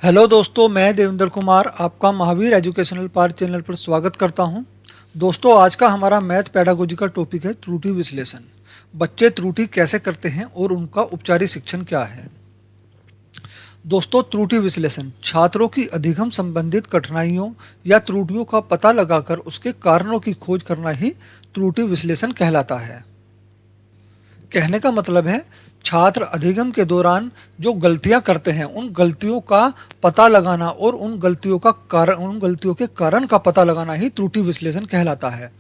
Hello दोस्तों, मैं देवेंद्र कुमार आपका महावीर एजुकेशनल पार्क चैनल पर स्वागत करता हूं। दोस्तों, आज का हमारा मैथ पेडागोजी का टॉपिक है त्रुटि विश्लेषण। बच्चे त्रुटि कैसे करते हैं और उनका उपचारिक शिक्षण क्या है। दोस्तों, त्रुटि विश्लेषण छात्रों की अधिगम संबंधित कठिनाइयों या त्रुटियों का पता लगाकर उसके कारणों की खोज करना ही त्रुटि विश्लेषण कहलाता है। कहने का मतलब है छात्र अधिगम के दौरान जो गलतियां करते हैं उन गलतियों का पता लगाना और उन गलतियों के कारण का पता लगाना ही त्रुटि विश्लेषण कहलाता है।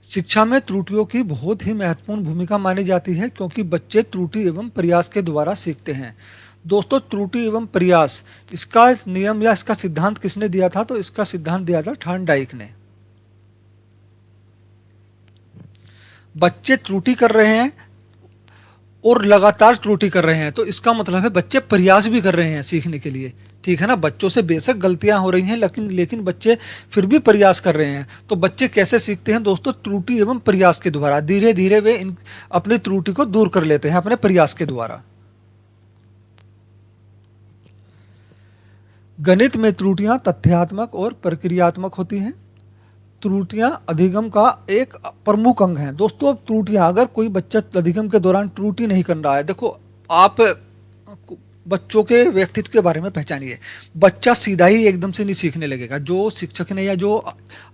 शिक्षा में त्रुटियों की बहुत ही महत्वपूर्ण भूमिका मानी जाती है क्योंकि बच्चे त्रुटि एवं प्रयास के द्वारा सीखते हैं। दोस्तों, त्रुटि एवं प्रयास इसका नियम या इसका सिद्धांत किसने दिया था? तो इसका सिद्धांत दिया था थॉर्नडाइक ने। बच्चे त्रुटि कर रहे हैं और लगातार त्रुटि कर रहे हैं तो इसका मतलब है बच्चे प्रयास भी कर रहे हैं सीखने के लिए। ठीक है ना, बच्चों से बेशक गलतियां हो रही हैं लेकिन बच्चे फिर भी प्रयास कर रहे हैं। तो बच्चे कैसे सीखते हैं दोस्तों? त्रुटि एवं प्रयास के द्वारा। धीरे धीरे वे अपनी त्रुटि को दूर कर लेते हैं अपने प्रयास के द्वारा। गणित में त्रुटियां तथ्यात्मक और प्रक्रियात्मक होती हैं। त्रुटियां अधिगम का एक प्रमुख अंग हैं। दोस्तों, अब त्रुटियां, अगर कोई बच्चा अधिगम के दौरान त्रुटि नहीं कर रहा है, देखो आप बच्चों के व्यक्तित्व के बारे में पहचानिए। बच्चा सीधा ही एकदम से नहीं सीखने लगेगा। जो शिक्षक ने या जो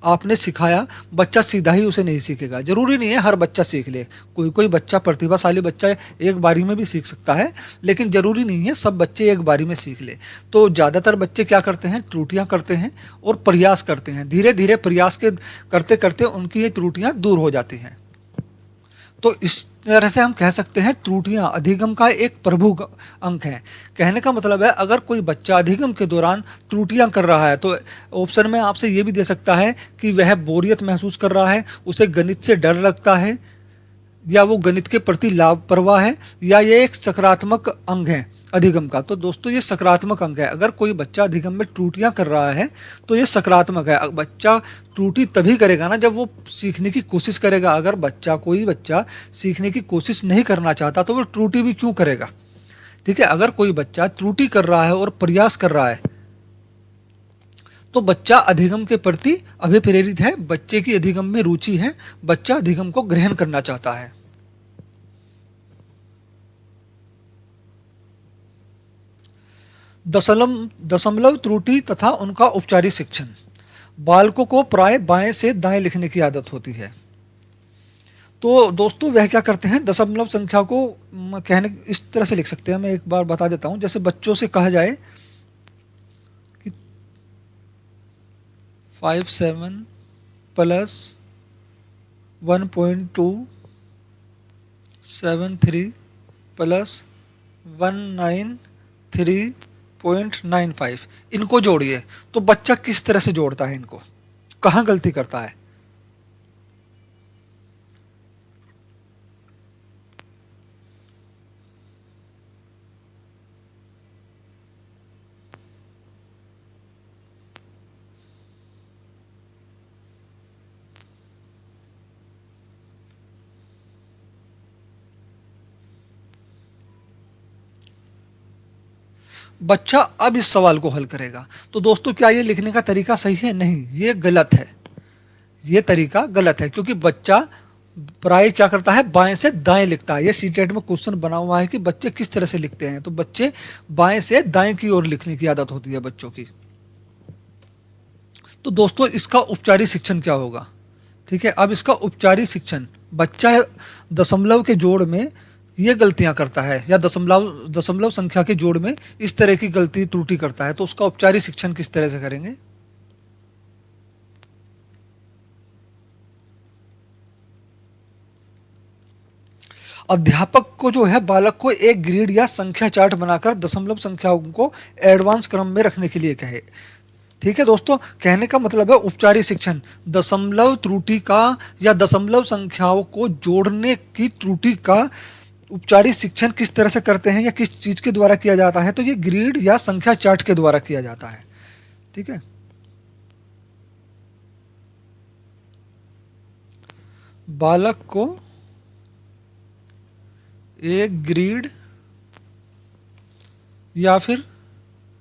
आपने सिखाया बच्चा सीधा ही उसे नहीं सीखेगा। जरूरी नहीं है हर बच्चा सीख ले। कोई कोई बच्चा, प्रतिभाशाली बच्चा एक बारी में भी सीख सकता है, लेकिन जरूरी नहीं है सब बच्चे एक बारी में सीख ले। तो ज़्यादातर बच्चे क्या करते हैं? त्रुटियां करते हैं और प्रयास करते हैं। धीरे धीरे प्रयास के करते करते उनकी ये त्रुटियां दूर हो जाती हैं। तो इस तरह से हम कह सकते हैं त्रुटियां अधिगम का एक प्रमुख अंक है। कहने का मतलब है अगर कोई बच्चा अधिगम के दौरान त्रुटियां कर रहा है तो ऑप्शन में आपसे ये भी दे सकता है कि वह बोरियत महसूस कर रहा है, उसे गणित से डर लगता है, या वो गणित के प्रति लापरवाह है, या ये एक सकारात्मक अंग है अधिगम का। तो दोस्तों, ये सकारात्मक अंग है। अगर कोई बच्चा अधिगम में त्रुटियां कर रहा है तो ये सकारात्मक है। बच्चा त्रुटि तभी करेगा ना जब वो सीखने की कोशिश करेगा। अगर कोई बच्चा सीखने की कोशिश नहीं करना चाहता तो वो त्रुटि भी क्यों करेगा? ठीक है, अगर कोई बच्चा त्रुटि कर रहा है और प्रयास कर रहा है तो बच्चा अधिगम के प्रति अभिप्रेरित है, बच्चे की अधिगम में रुचि है, बच्चा अधिगम को ग्रहण करना चाहता है। दशमलव त्रुटि तथा उनका उपचारिक शिक्षण। बालकों को प्राय बाएं से दाएं लिखने की आदत होती है। तो दोस्तों, वह क्या करते हैं? दशमलव संख्या को कहने इस तरह से लिख सकते हैं। मैं एक बार बता देता हूं। जैसे बच्चों से कहा जाए कि 57 प्लस 1.273 प्लस 193.95, इनको जोड़िए। तो बच्चा किस तरह से जोड़ता है इनको? कहाँ गलती करता है? बच्चा अब इस सवाल को हल करेगा। तो दोस्तों, क्या ये लिखने का तरीका सही है? नहीं, ये गलत है। ये तरीका गलत है क्योंकि बच्चा प्राय क्या करता है? बाएं से दाएं लिखता है। ये सीटेट में क्वेश्चन बना हुआ है कि बच्चे किस तरह से लिखते हैं। तो बच्चे बाएं से दाएं की ओर लिखने की आदत होती है बच्चों की। तो दोस्तों, इसका उपचारिक शिक्षण क्या होगा? ठीक है, अब इसका उपचारिक शिक्षण, बच्चा दशमलव के जोड़ में ये गलतियां करता है या दशमलव संख्या के जोड़ में इस तरह की गलती त्रुटि करता है, तो उसका उपचारिक शिक्षण किस तरह से करेंगे? अध्यापक को जो है बालक को एक ग्रिड या संख्या चार्ट बनाकर दशमलव संख्याओं को एडवांस क्रम में रखने के लिए कहे। ठीक है दोस्तों, कहने का मतलब है उपचारिक शिक्षण दशमलव त्रुटि का या दशमलव संख्याओं को जोड़ने की त्रुटि का उपचारिक शिक्षण किस तरह से करते हैं या किस चीज के द्वारा किया जाता है? तो ये ग्रिड या संख्या चार्ट के द्वारा किया जाता है। ठीक है, बालक को एक ग्रिड या फिर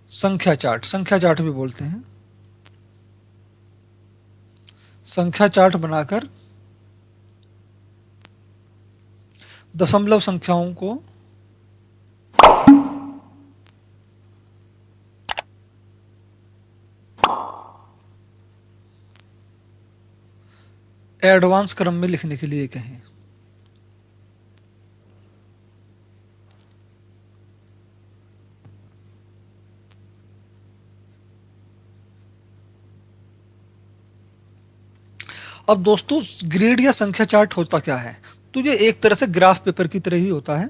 संख्या चार्ट भी बोलते हैं। संख्या चार्ट बनाकर दशमलव संख्याओं को एडवांस क्रम में लिखने के लिए कहें। अब दोस्तों ग्रिड या संख्या चार्ट होता क्या है? तो ये एक तरह से ग्राफ पेपर की तरह ही होता है।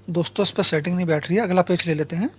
दोस्तों इस पर सेटिंग नहीं बैठ रही है, अगला पेज ले लेते हैं।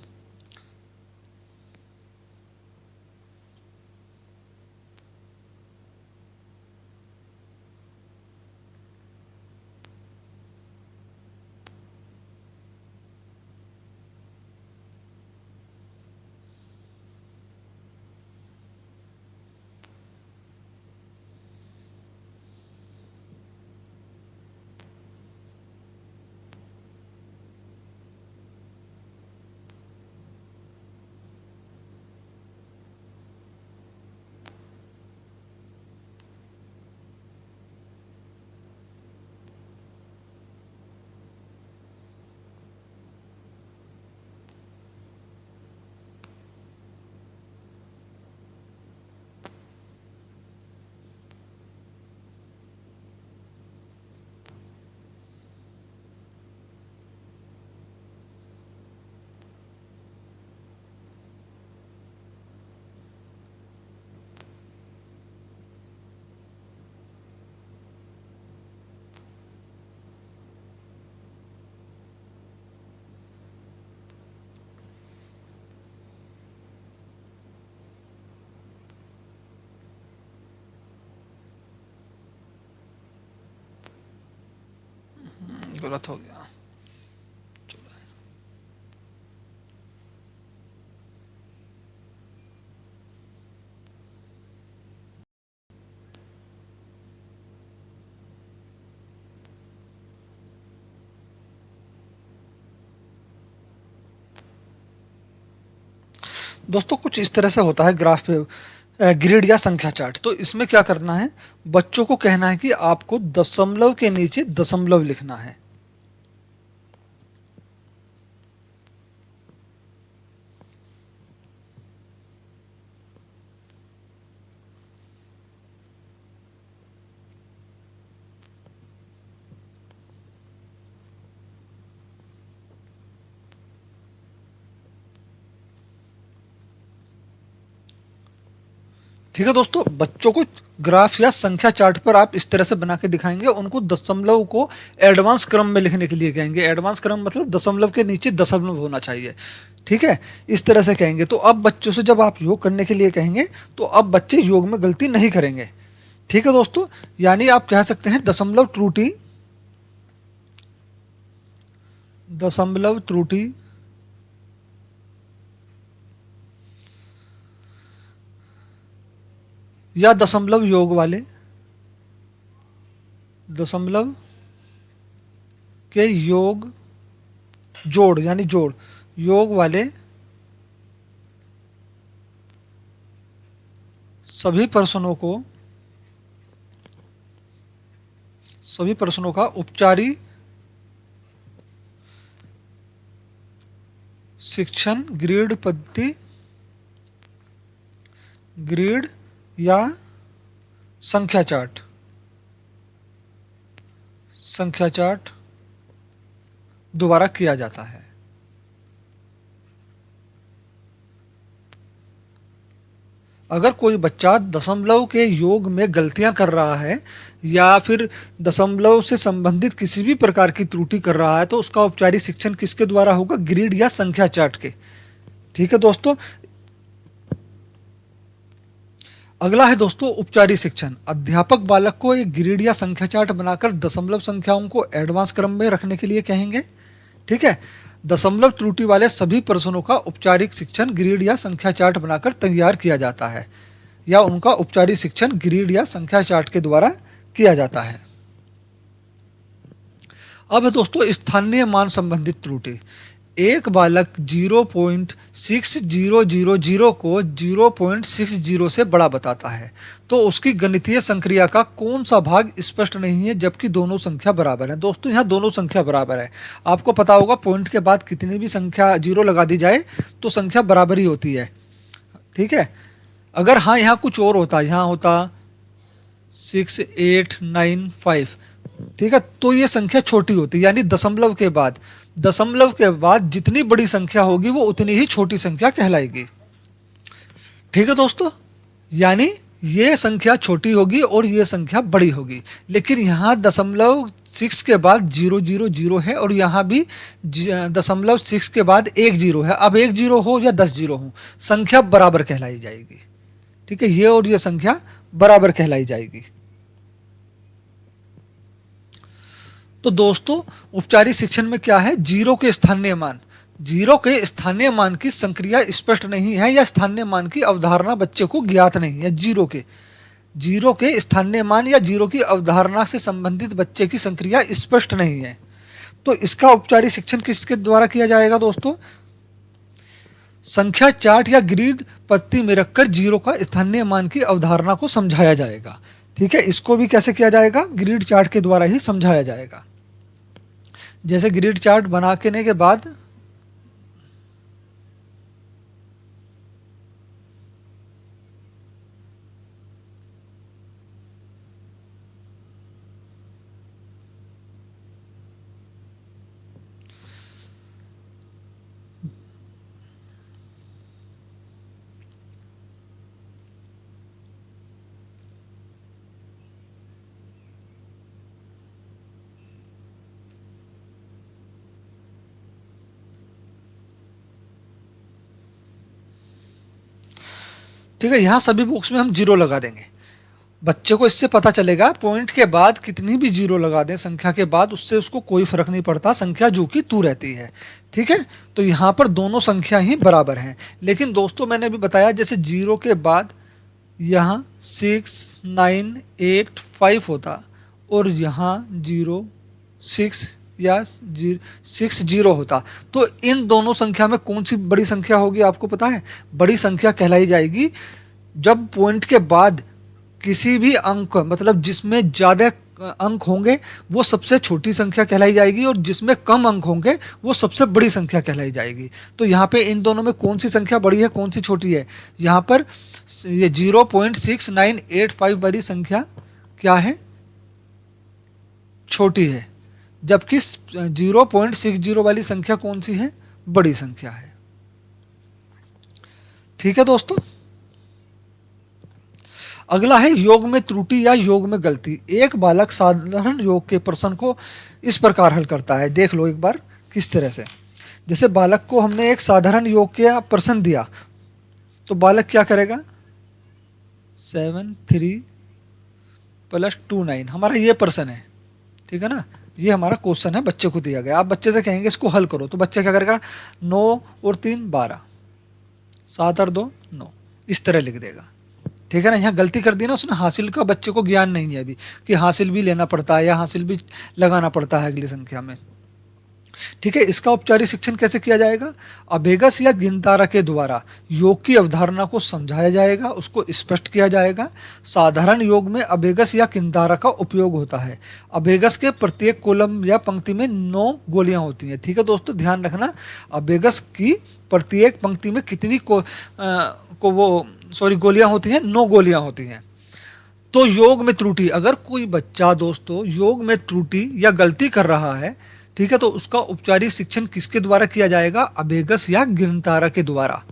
गलत हो गया। दोस्तों कुछ इस तरह से होता है ग्राफ पे ग्रिड या संख्या चार्ट। तो इसमें क्या करना है, बच्चों को कहना है कि आपको दशमलव के नीचे दशमलव लिखना है। ठीक है दोस्तों, बच्चों को ग्राफ या संख्या चार्ट पर आप इस तरह से बना के दिखाएंगे, उनको दशमलव को एडवांस क्रम में लिखने के लिए कहेंगे। एडवांस क्रम मतलब दशमलव के नीचे दशमलव होना चाहिए। ठीक है, इस तरह से कहेंगे तो अब बच्चों से जब आप योग करने के लिए कहेंगे तो अब बच्चे योग में गलती नहीं करेंगे। ठीक है दोस्तों, यानी आप कह सकते हैं दशमलव त्रुटि, दशमलव त्रुटि या दशमलव योग वाले, दशमलव के योग जोड़ यानी जोड़ योग वाले सभी प्रश्नों का उपचारी शिक्षण ग्रिड पद्धति, ग्रिड या संख्या चार्ट दोबारा किया जाता है। अगर कोई बच्चा दशमलव के योग में गलतियां कर रहा है या फिर दशमलव से संबंधित किसी भी प्रकार की त्रुटि कर रहा है तो उसका औपचारिक शिक्षण किसके द्वारा होगा? ग्रिड या संख्या चार्ट के। ठीक है दोस्तों। अगला है दोस्तों उपचारिक शिक्षण। अध्यापक बालक को एक ग्रिड या संख्या चार्ट बनाकर दशमलव संख्याओं को एडवांस क्रम में रखने के लिए कहेंगे। ठीक है। दशमलव त्रुटि वाले सभी प्रश्नों का उपचारिक शिक्षण ग्रिड या संख्या चार्ट बनाकर तैयार किया जाता है या उनका उपचारिक शिक्षण ग्रिड या संख्या चार्ट के द्वारा किया जाता है। अब दोस्तों स्थानीय मान संबंधित त्रुटि। एक बालक 0.6000 को 0.60 से बड़ा बताता है तो उसकी गणितीय संक्रिया का कौन सा भाग स्पष्ट नहीं है जबकि दोनों संख्या बराबर है? दोस्तों यहाँ दोनों संख्या बराबर है। आपको पता होगा पॉइंट के बाद कितनी भी संख्या जीरो लगा दी जाए तो संख्या बराबर ही होती है। ठीक है। अगर हाँ यहाँ कुछ और होता, यहाँ होता 6895, ठीक है, तो ये संख्या छोटी होती, यानी दशमलव के बाद जितनी बड़ी संख्या होगी वो उतनी ही छोटी संख्या कहलाएगी। ठीक है दोस्तों। यानी ये संख्या छोटी होगी और ये संख्या बड़ी होगी। लेकिन यहाँ दशमलव 6 के बाद 000 है और यहाँ भी दशमलव 6 के बाद 1 0 है। अब 1 0 हो या 10 0 हो, संख्या बराबर कहलाई जाएगी। ठीक है। ये और ये संख्या बराबर कहलाई जाएगी। तो दोस्तों उपचारिक शिक्षण में क्या है? जीरो के स्थानीय मान। जीरो के स्थानीय मान की संक्रिया स्पष्ट नहीं है या स्थानीय मान की अवधारणा बच्चे को ज्ञात नहीं है। जीरो के स्थानीय मान या जीरो की अवधारणा से संबंधित बच्चे की संक्रिया स्पष्ट नहीं है तो इसका उपचारिक शिक्षण किसके द्वारा किया जाएगा दोस्तों? संख्या चार्ट या ग्रिड पत्ती में रखकर जीरो का स्थानीय मान की अवधारणा को समझाया जाएगा। ठीक है। इसको भी कैसे किया जाएगा? ग्रिड चार्ट के द्वारा ही समझाया जाएगा। जैसे ग्रिड चार्ट बनाने के बाद ठीक है, यहाँ सभी बॉक्स में हम जीरो लगा देंगे। बच्चे को इससे पता चलेगा पॉइंट के बाद कितनी भी जीरो लगा दें संख्या के बाद, उससे उसको कोई फर्क नहीं पड़ता, संख्या जो कि तू रहती है। ठीक है। तो यहाँ पर दोनों संख्या ही बराबर हैं। लेकिन दोस्तों मैंने अभी बताया जैसे जीरो के बाद यहाँ 6985 होता और यहाँ 06 या 60 होता तो इन दोनों संख्या में कौन सी बड़ी संख्या होगी आपको पता है? बड़ी संख्या कहलाई जाएगी जब पॉइंट के बाद किसी भी अंक, मतलब जिसमें ज़्यादा अंक होंगे वो सबसे छोटी संख्या कहलाई जाएगी और जिसमें कम अंक होंगे वो सबसे बड़ी संख्या कहलाई जाएगी। तो यहाँ पे इन दोनों में कौन सी संख्या बड़ी है कौन सी छोटी है? यहाँ पर ये 0.6985 वाली संख्या क्या है? छोटी है। जबकि 0.60 वाली संख्या कौन सी है? बड़ी संख्या है। ठीक है दोस्तों। अगला है योग में त्रुटि या योग में गलती। एक बालक साधारण योग के प्रश्न को इस प्रकार हल करता है। देख लो एक बार किस तरह से। जैसे बालक को हमने एक साधारण योग का प्रश्न दिया तो बालक क्या करेगा? 73 + 29 हमारा ये प्रश्न है। ठीक है ना, ये हमारा क्वेश्चन है, बच्चे को दिया गया। आप बच्चे से कहेंगे इसको हल करो तो बच्चा क्या करेगा? 9 और 3 12, 7 और 2 9, इस तरह लिख देगा। ठीक है ना। यहाँ गलती कर दी ना उसने, हासिल का बच्चे को ज्ञान नहीं है अभी कि हासिल भी लेना पड़ता है या हासिल भी लगाना पड़ता है अगली संख्या में। ठीक है। इसका औपचारिक शिक्षण कैसे किया जाएगा? अभेगस या गिनतारा के द्वारा योग की अवधारणा को समझाया जाएगा, उसको स्पष्ट किया जाएगा। साधारण योग में अभेगस या गिनतारा का उपयोग होता है। अभेगस के प्रत्येक कॉलम या पंक्ति में 9 गोलियां होती हैं। ठीक है दोस्तों, ध्यान रखना, अभेगस की प्रत्येक पंक्ति में कितनी गोलियां होती हैं? 9 गोलियां होती हैं। तो योग में त्रुटि, अगर कोई बच्चा दोस्तों योग में त्रुटि या गलती कर रहा है, ठीक है, तो उसका औपचारिक शिक्षण किसके द्वारा किया जाएगा? अभेगस या गिनतारा के द्वारा।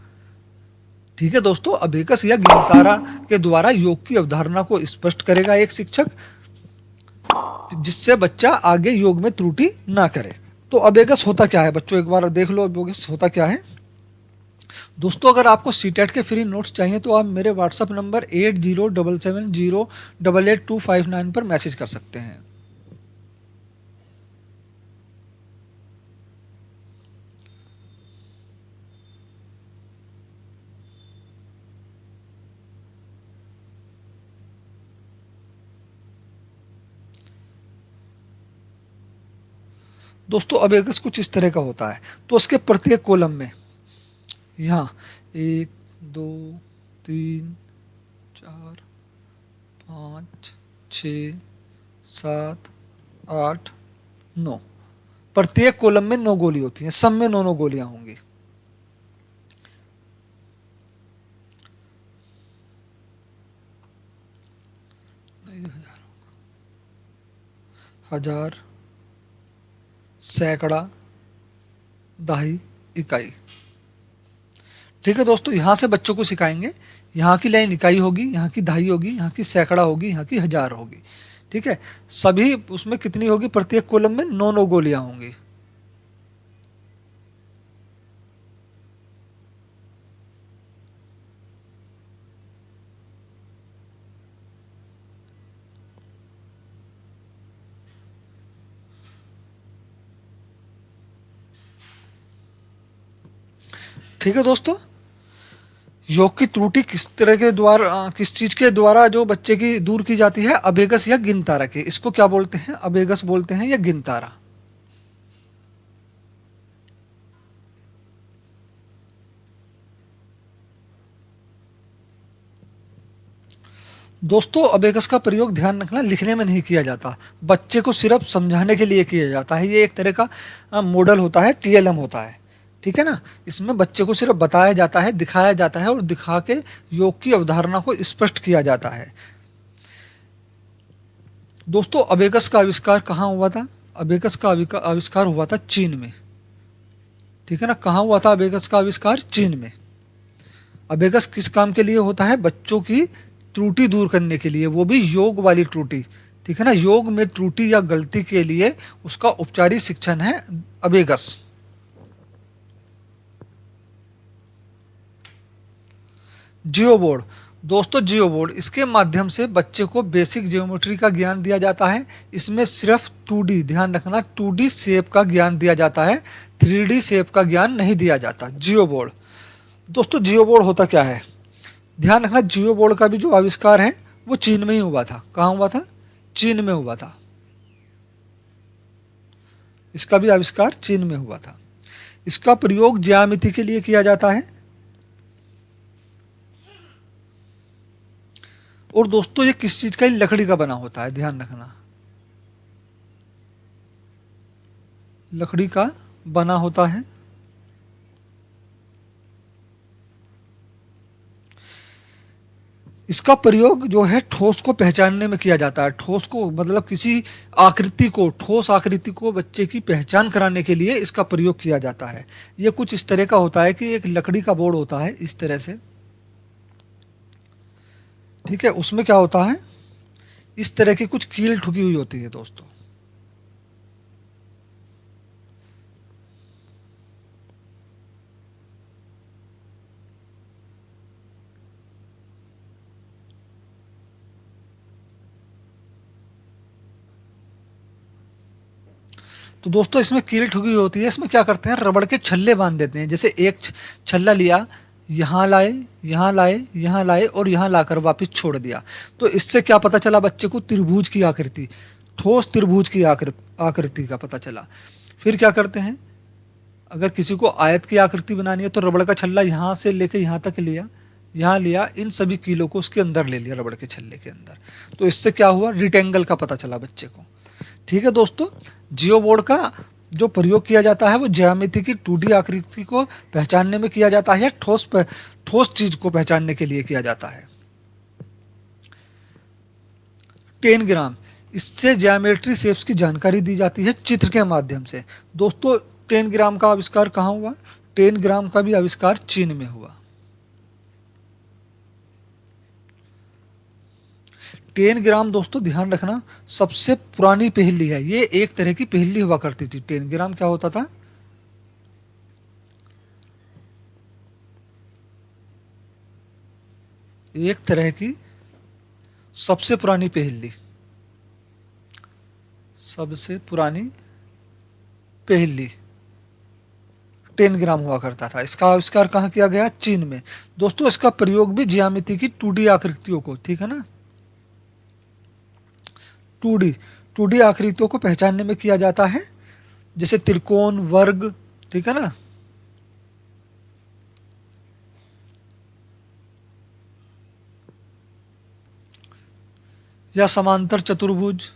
ठीक है दोस्तों, अबेकस या गिनतारा के द्वारा योग की अवधारणा को स्पष्ट करेगा एक शिक्षक, जिससे बच्चा आगे योग में त्रुटि ना करे। तो अबेकस होता क्या है बच्चों, एक बार देख लो अबेकस होता क्या है। दोस्तों अगर आपको सीटेट के फ्री नोट्स चाहिए तो आप मेरे व्हाट्सएप नंबर 8077088259 पर मैसेज कर सकते हैं। दोस्तों अबेकस कुछ इस तरह का होता है। तो उसके प्रत्येक कॉलम में यहाँ 1 2 3 4 5 6 7 8 9, प्रत्येक कॉलम में 9 गोली होती हैं, सब में 9 गोलियां होंगी। हजार, सैकड़ा, दहाई, इकाई। ठीक है दोस्तों, यहां से बच्चों को सिखाएंगे, यहाँ की लाइन इकाई होगी, यहाँ की दहाई होगी, यहाँ की सैकड़ा होगी, यहाँ की हजार होगी। ठीक है, सभी उसमें कितनी होगी, प्रत्येक कॉलम में 9 गोलियां होंगी। ठीक है दोस्तों, योग की त्रुटि किस तरह के द्वारा, किस चीज के द्वारा जो बच्चे की दूर की जाती है, अबेगस या गिनतारा के। इसको क्या बोलते हैं, अबेगस बोलते हैं या गिनतारा। दोस्तों अबेगस का प्रयोग ध्यान रखना लिखने में नहीं किया जाता, बच्चे को सिर्फ समझाने के लिए किया जाता है। ये एक तरह का मॉडल होता है, टीएलएम होता है। ठीक है ना, इसमें बच्चे को सिर्फ बताया जाता है, दिखाया जाता है और दिखा के योग की अवधारणा को स्पष्ट किया जाता है। दोस्तों अबेगस का आविष्कार कहाँ हुआ था, अबेगस का आविष्कार हुआ था चीन में। ठीक है ना, कहाँ हुआ था अबेगस का आविष्कार, चीन में। अबेगस किस काम के लिए होता है, बच्चों की त्रुटि दूर करने के लिए, वो भी योग वाली त्रुटि। ठीक है ना, योग में त्रुटि या गलती के लिए उसका उपचारिक शिक्षण है अबेगस। जियो बोर्ड, दोस्तों जियो बोर्ड, इसके माध्यम से बच्चे को बेसिक ज्योमेट्री का ज्ञान दिया जाता है। इसमें सिर्फ 2D, ध्यान रखना 2D शेप का ज्ञान दिया जाता है, 3D शेप का ज्ञान नहीं दिया जाता। जियो बोर्ड, दोस्तों जियो बोर्ड होता क्या है, ध्यान रखना जियो बोर्ड का भी जो आविष्कार है वो चीन में ही हुआ था। कहाँ हुआ था, चीन में हुआ था। इसका भी आविष्कार चीन में हुआ था। इसका प्रयोग ज्यामिति के लिए किया जाता है। और दोस्तों ये किस चीज का, लकड़ी का बना होता है, ध्यान रखना लकड़ी का बना होता है। इसका प्रयोग जो है ठोस को पहचानने में किया जाता है। ठोस को मतलब किसी आकृति को, ठोस आकृति को बच्चे की पहचान कराने के लिए इसका प्रयोग किया जाता है। ये कुछ इस तरह का होता है कि एक लकड़ी का बोर्ड होता है इस तरह से। ठीक है, उसमें क्या होता है, इस तरह की कुछ कील ठुकी हुई होती है दोस्तों। तो दोस्तों इसमें कील ठुकी होती है, इसमें क्या करते हैं, रबड़ के छल्ले बांध देते हैं। जैसे एक छल्ला लिया, यहाँ लाए, यहाँ लाए, यहाँ लाए और यहाँ लाकर वापस छोड़ दिया। तो इससे क्या पता चला बच्चे को, त्रिभुज की आकृति, ठोस त्रिभुज की आकृति का पता चला। फिर क्या करते हैं, अगर किसी को आयत की आकृति बनानी है तो रबड़ का छल्ला यहाँ से लेकर यहाँ तक लिया, यहाँ लिया, इन सभी कीलों को उसके अंदर ले लिया, रबड़ के छल्ले के अंदर। तो इससे क्या हुआ, रेक्टेंगल का पता चला बच्चे को। ठीक है दोस्तों, जियो बोर्ड का जो प्रयोग किया जाता है वो ज्यामिति की 2D आकृति को पहचानने में किया जाता है, ठोस चीज को पहचानने के लिए किया जाता है। 10 ग्राम, इससे ज्योमेट्री शेप्स की जानकारी दी जाती है चित्र के माध्यम से। दोस्तों 10 ग्राम का आविष्कार कहाँ हुआ, 10 ग्राम का भी आविष्कार चीन में हुआ। 10 ग्राम दोस्तों ध्यान रखना सबसे पुरानी पहेली है। ये एक तरह की पहेली हुआ करती थी। 10 ग्राम क्या होता था? एक तरह की सबसे पुरानी पहेली, सबसे पुरानी पहेली 10 ग्राम हुआ करता था। इसका आविष्कार कहाँ किया गया? चीन में। दोस्तों इसका प्रयोग भी ज्यामिति की 2D आकृतियों को, ठीक है ना, 2D आकृतियों को पहचानने में किया जाता है, जैसे त्रिकोण, वर्ग, ठीक है ना। या समांतर चतुर्भुज।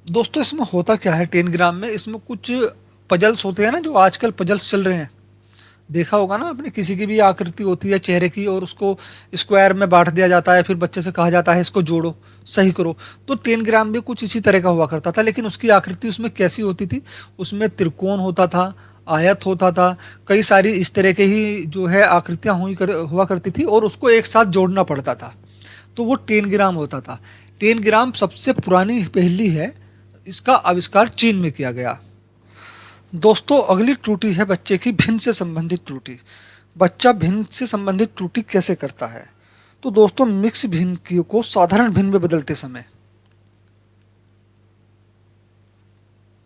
दोस्तों इसमें होता क्या है 10 ग्राम में, इसमें कुछ पजल्स होते हैं ना, जो आजकल पजल्स चल रहे हैं, देखा होगा ना आपने। किसी की भी आकृति होती है चेहरे की और उसको स्क्वायर में बांट दिया जाता है, फिर बच्चे से कहा जाता है इसको जोड़ो, सही करो। तो 10 ग्राम भी कुछ इसी तरह का हुआ करता था, लेकिन उसकी आकृति उसमें कैसी होती थी? उसमें त्रिकोण होता था, आयत होता था, कई सारी इस तरह के ही जो है आकृतियाँ हुआ करती थी, और उसको एक साथ जोड़ना पड़ता था, तो वो 10 ग्राम होता था। 10 ग्राम सबसे पुरानी पहेली है, इसका आविष्कार चीन में किया गया। दोस्तों अगली त्रुटि है बच्चे की भिन्न से संबंधित त्रुटि। बच्चा भिन्न से संबंधित त्रुटि कैसे करता है? तो दोस्तों मिक्स भिन्न को साधारण भिन्न में बदलते समय,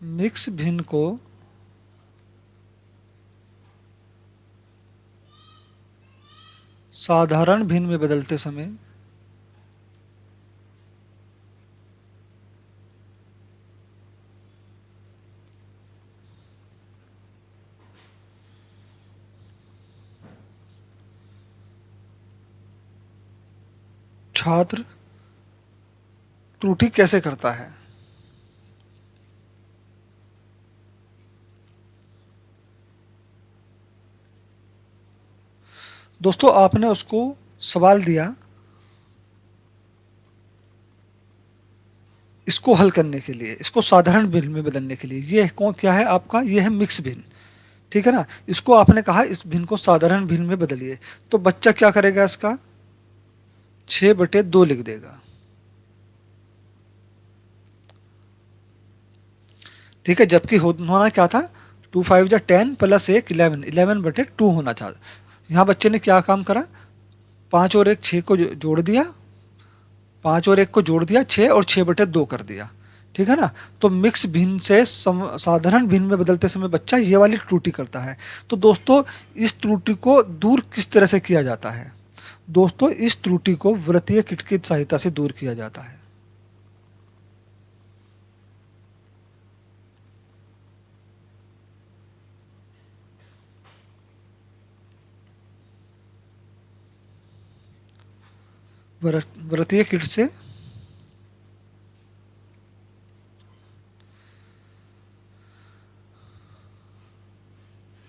मिक्स भिन्न को साधारण भिन्न में बदलते समय छात्र त्रुटि कैसे करता है? दोस्तों आपने उसको सवाल दिया इसको हल करने के लिए, इसको साधारण भिन्न में बदलने के लिए। ये कौन क्या है आपका? ये है मिक्स भिन्न, ठीक है ना। इसको आपने कहा इस भिन्न को साधारण भिन्न में बदलिए, तो बच्चा क्या करेगा? इसका 6/2 लिख देगा, ठीक है। जबकि होना क्या था? 2 5 जा 10 प्लस 1 11, 11/2 होना था। यहाँ बच्चे ने क्या काम करा? 5 और 1 6 को जोड़ दिया, 5 और 1 को जोड़ दिया, 6 और 6/2 कर दिया, ठीक है ना। तो मिक्स भिन्न से साधारण भिन्न में बदलते समय बच्चा ये वाली त्रुटि करता है। तो दोस्तों इस त्रुटि को दूर किस तरह से किया जाता है? दोस्तों इस त्रुटि को वृत्तीय किट की सहायता से दूर किया जाता है। वृत्तीय किट से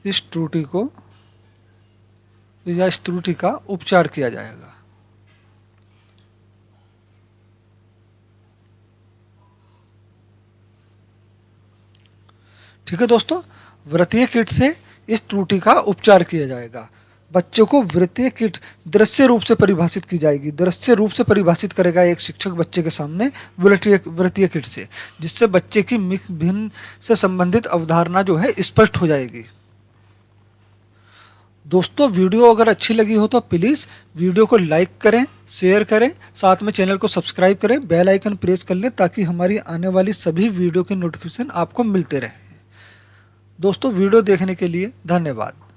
इस त्रुटि को या इस त्रुटि का उपचार किया जाएगा। ठीक है दोस्तों, वृत्तीय किट से इस त्रुटि का उपचार किया जाएगा। बच्चों को वृत्तीय किट दृश्य रूप से परिभाषित की जाएगी। दृश्य रूप से परिभाषित करेगा एक शिक्षक बच्चे के सामने वृत्तीय किट से, जिससे बच्चे की मिक्स भिन्न से संबंधित अवधारणा जो है स्पष्ट हो जाएगी। दोस्तों वीडियो अगर अच्छी लगी हो तो प्लीज़ वीडियो को लाइक करें, शेयर करें, साथ में चैनल को सब्सक्राइब करें, बेल आइकन प्रेस कर लें ताकि हमारी आने वाली सभी वीडियो के नोटिफिकेशन आपको मिलते रहें। दोस्तों वीडियो देखने के लिए धन्यवाद।